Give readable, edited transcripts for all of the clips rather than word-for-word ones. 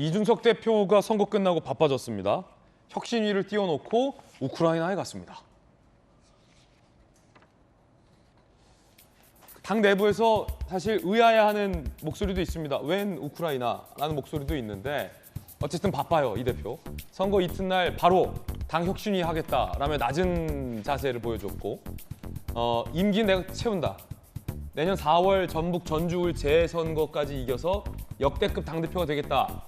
이준석 대표가 선거 끝나고 바빠졌습니다. 혁신위를 띄워놓고 우크라이나에 갔습니다. 당 내부에서 사실 의아해하는 목소리도 있습니다. 웬 우크라이나라는 목소리도 있는데 어쨌든 바빠요, 이 대표. 선거 이튿날 바로 당 혁신위 하겠다라며 낮은 자세를 보여줬고 임기 내가 채운다. 내년 4월 전북 전주울 재선거까지 이겨서 역대급 당대표가 되겠다.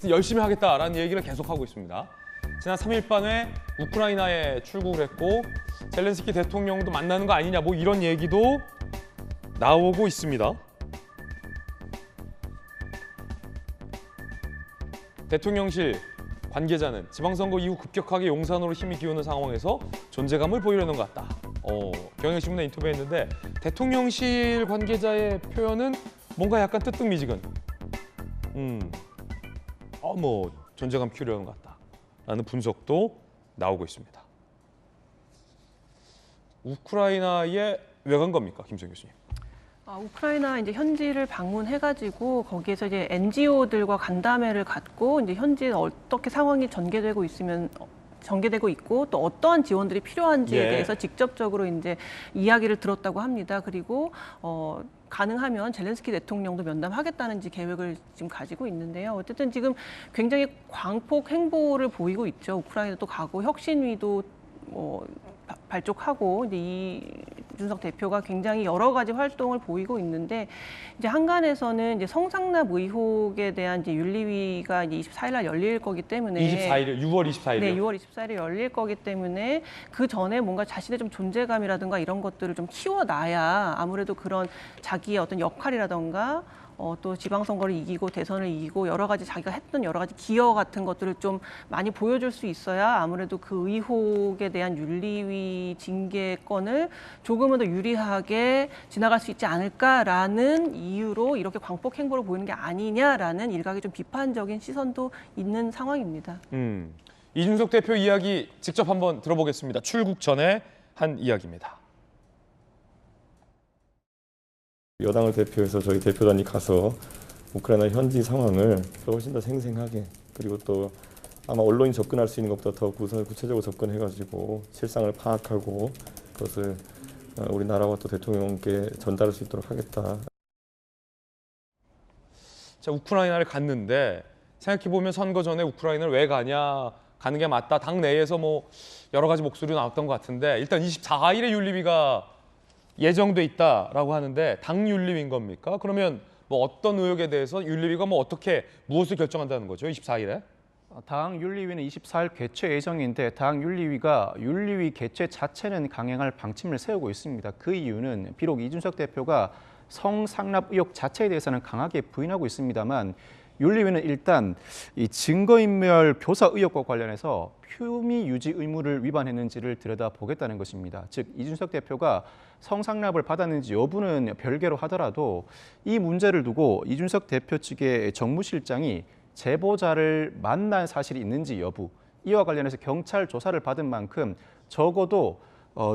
열심히 하겠다라는 얘기를 계속하고 있습니다. 지난 3일 밤에 우크라이나에 출국을 했고 젤렌스키 대통령도 만나는 거 아니냐 뭐 이런 얘기도 나오고 있습니다. 대통령실 관계자는 지방선거 이후 급격하게 용산으로 힘이 기우는 상황에서 존재감을 보이려는 것 같다. 경향신문에 인터뷰했는데 대통령실 관계자의 표현은 뭔가 약간 뜨뜻미지근. 뭐 존재감 키우려는 것 같다라는 분석도 나오고 있습니다. 우크라이나에 왜 간 겁니까, 김수영 교수님? 우크라이나 이제 현지를 방문해가지고 거기에서 이제 NGO들과 간담회를 갖고 이제 현지에 어떻게 상황이 전개되고 있고 또 어떠한 지원들이 필요한지에 대해서 직접적으로 이제 이야기를 들었다고 합니다. 그리고 가능하면 젤렌스키 대통령도 면담하겠다는 계획을 지금 가지고 있는데요. 어쨌든 지금 굉장히 광폭 행보를 보이고 있죠. 우크라이나도 가고 혁신위도 발족하고 이제 이준석 대표가 굉장히 여러 가지 활동을 보이고 있는데 이제 한간에서는 이제 성상납 의혹에 대한 이제 윤리위가 이제 24일 날 열릴 거기 때문에 24일, 6월 24일이요? 네, 6월 24일에 열릴 거기 때문에 그 전에 뭔가 자신의 좀 존재감이라든가 이런 것들을 좀 키워놔야 아무래도 그런 자기의 어떤 역할이라든가 또 지방선거를 이기고 대선을 이기고 여러 가지 자기가 했던 여러 가지 기여 같은 것들을 좀 많이 보여줄 수 있어야 아무래도 그 의혹에 대한 윤리위 징계권을 조금은 더 유리하게 지나갈 수 있지 않을까라는 이유로 이렇게 광폭 행보를 보이는 게 아니냐라는 일각의 좀 비판적인 시선도 있는 상황입니다. 이준석 대표 이야기 직접 한번 들어보겠습니다. 출국 전에 한 이야기입니다. 여당을 대표해서 저희 대표단이 가서 우크라이나 현지 상황을 훨씬 더 생생하게 그리고 또 아마 언론이 접근할 수 있는 것보다 더 구체적으로 접근해가지고 실상을 파악하고 그것을 우리나라와 또 대통령께 전달할 수 있도록 하겠다. 자, 우크라이나를 갔는데 생각해보면 선거 전에 우크라이나를 왜 가냐 가는 게 맞다. 당 내에서 뭐 여러 가지 목소리가 나왔던 것 같은데 일단 24일에 윤리위가 예정돼 있다라고 하는데 당 윤리위인 겁니까? 그러면 뭐 어떤 의혹에 대해서 윤리위가 뭐 어떻게 무엇을 결정한다는 거죠? 24일에? 당 윤리위는 24일 개최 예정인데 당 윤리위가 윤리위 개최 자체는 강행할 방침을 세우고 있습니다. 그 이유는 비록 이준석 대표가 성상납 의혹 자체에 대해서는 강하게 부인하고 있습니다만 윤리위는 일단 이 증거인멸 교사 의혹과 관련해서 표미 유지 의무를 위반했는지를 들여다보겠다는 것입니다. 즉 이준석 대표가 성상납을 받았는지 여부는 별개로 하더라도 이 문제를 두고 이준석 대표 측의 정무실장이 제보자를 만난 사실이 있는지 여부, 이와 관련해서 경찰 조사를 받은 만큼 적어도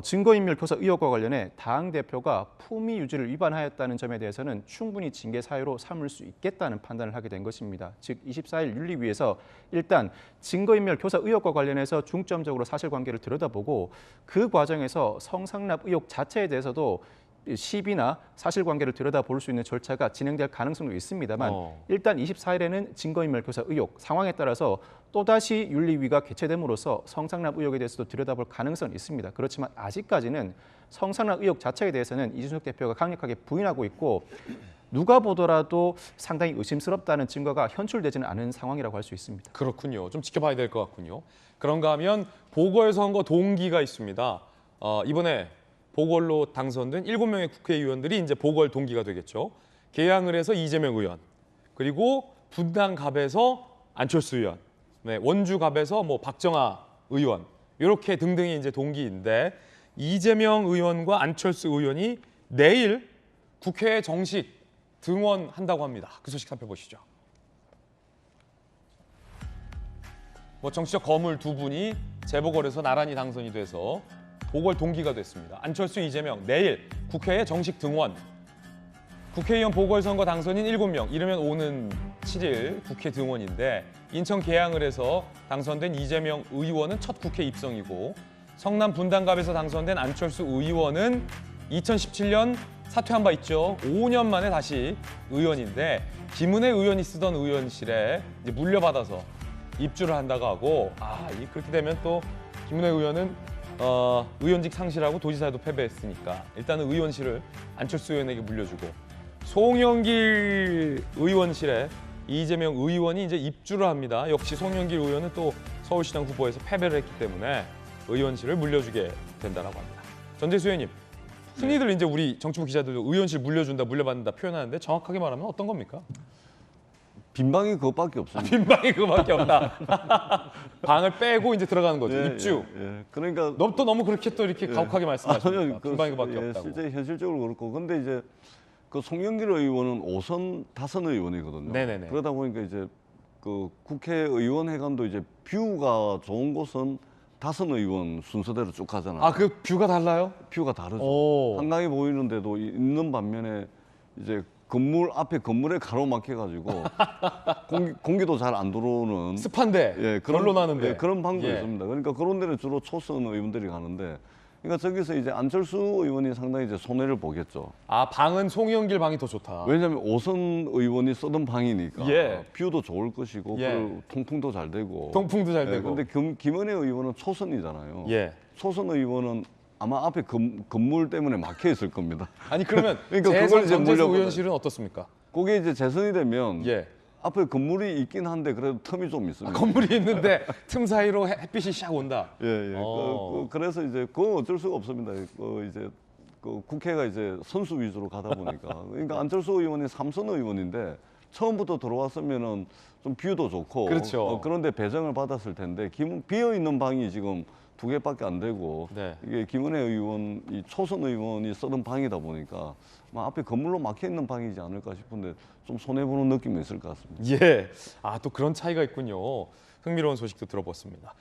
증거인멸 교사 의혹과 관련해 당대표가 품위 유지를 위반하였다는 점에 대해서는 충분히 징계 사유로 삼을 수 있겠다는 판단을 하게 된 것입니다. 즉 24일 윤리위에서 일단 증거인멸 교사 의혹과 관련해서 중점적으로 사실관계를 들여다보고 그 과정에서 성상납 의혹 자체에 대해서도 시비나 사실관계를 들여다볼 수 있는 절차가 진행될 가능성도 있습니다만 일단 24일에는 증거인멸 교사 의혹 상황에 따라서 또다시 윤리위가 개최됨으로써 성상납 의혹에 대해서도 들여다볼 가능성은 있습니다. 그렇지만 아직까지는 성상납 의혹 자체에 대해서는 이준석 대표가 강력하게 부인하고 있고 누가 보더라도 상당히 의심스럽다는 증거가 현출되지는 않은 상황이라고 할 수 있습니다. 그렇군요. 좀 지켜봐야 될 것 같군요. 그런가 하면 보궐선거 동기가 있습니다. 이번에 보궐로 당선된 7명의 국회의원들이 이제 보궐 동기가 되겠죠. 개항을 해서 이재명 의원, 그리고 분당갑에서 안철수 의원, 원주갑에서 뭐 박정아 의원, 이렇게 등등이 이제 동기인데 이재명 의원과 안철수 의원이 내일 국회에 정식 등원한다고 합니다. 그 소식 살펴보시죠. 뭐 정치적 거물 두 분이 재보궐에서 나란히 당선이 돼서 보궐 동기가 됐습니다. 안철수, 이재명 내일 국회에 정식 등원. 국회의원 보궐선거 당선인 7명, 이르면 오는 7일 국회 등원인데 인천 계양을 해서 당선된 이재명 의원은 첫 국회 입성이고 성남 분당갑에서 당선된 안철수 의원은 2017년 사퇴한 바 있죠. 5년 만에 다시 의원인데 김은혜 의원이 쓰던 의원실에 이제 물려받아서 입주를 한다고 하고 그렇게 되면 또 김은혜 의원은 의원직 상실하고 도지사에도 패배했으니까 일단은 의원실을 안철수 의원에게 물려주고 송영길 의원실에 이재명 의원이 이제 입주를 합니다. 역시 송영길 의원은 또 서울시장 후보에서 패배를 했기 때문에 의원실을 물려주게 된다라고 합니다. 전재수 의원님, 흔히들 이제 우리 정치부 기자들도 의원실 물려준다, 물려받는다 표현하는데 정확하게 말하면 어떤 겁니까? 빈방이 그것밖에 없습니다. 빈방이 그거밖에 없다. 방을 빼고 이제 들어가는 거죠. 예, 입주. 예. 그러니까 너무 그렇게 또 이렇게 가혹하게 말씀하십니까? 빈방이 그거밖에 없다고. 실제 현실적으로 그렇고, 근데 이제 그 송영길 의원은 5선 다선 의원이거든요. 네네네. 그러다 보니까 이제 그 국회의원회관도 이제 뷰가 좋은 곳은 다선 의원 순서대로 쭉 가잖아요. 그 뷰가 달라요? 뷰가 다르죠. 오. 한강이 보이는데도 있는 반면에 이제 건물 앞에 건물에 가로막혀가지고 공기도 잘 안 들어오는 습한데, 결로 나는데. 그런 방도 예. 있습니다. 그러니까 그런 데는 주로 초선 의원들이 가는데, 그러니까 저기서 이제 안철수 의원이 상당히 이제 손해를 보겠죠. 방은 송영길 방이 더 좋다. 왜냐하면 5선 의원이 쓰던 방이니까 예. 뷰도 좋을 것이고 예. 그리고 통풍도 잘 되고. 통풍도 잘 되고. 근데 김은혜 의원은 초선이잖아요. 예. 초선 의원은 아마 앞에 건물 때문에 막혀 있을 겁니다. 아니 그러면 그러니까 재선 그걸 이제 전재수 물려받아요. 의원실은 어떻습니까? 그게 이제 재선이 되면 예. 앞에 건물이 있긴 한데 그래도 텀이 좀 있습니다. 건물이 있는데 틈 사이로 햇빛이 샥 온다. 예, 예. 어. 그래서 이제 그건 어쩔 수가 없습니다. 이제 국회가 이제 선수 위주로 가다 보니까. 그러니까 안철수 의원이 3선 의원인데 처음부터 들어왔으면은 좀 뷰도 좋고. 그렇죠. 그런데 배정을 받았을 텐데 비어 있는 방이 지금 2개밖에 안 되고 네. 이게 김은혜 의원, 이 초선 의원이 쓰던 방이다 보니까 앞에 건물로 막혀 있는 방이지 않을까 싶은데 좀 손해 보는 느낌이 있을 것 같습니다. 예. 또 그런 차이가 있군요. 흥미로운 소식도 들어봤습니다.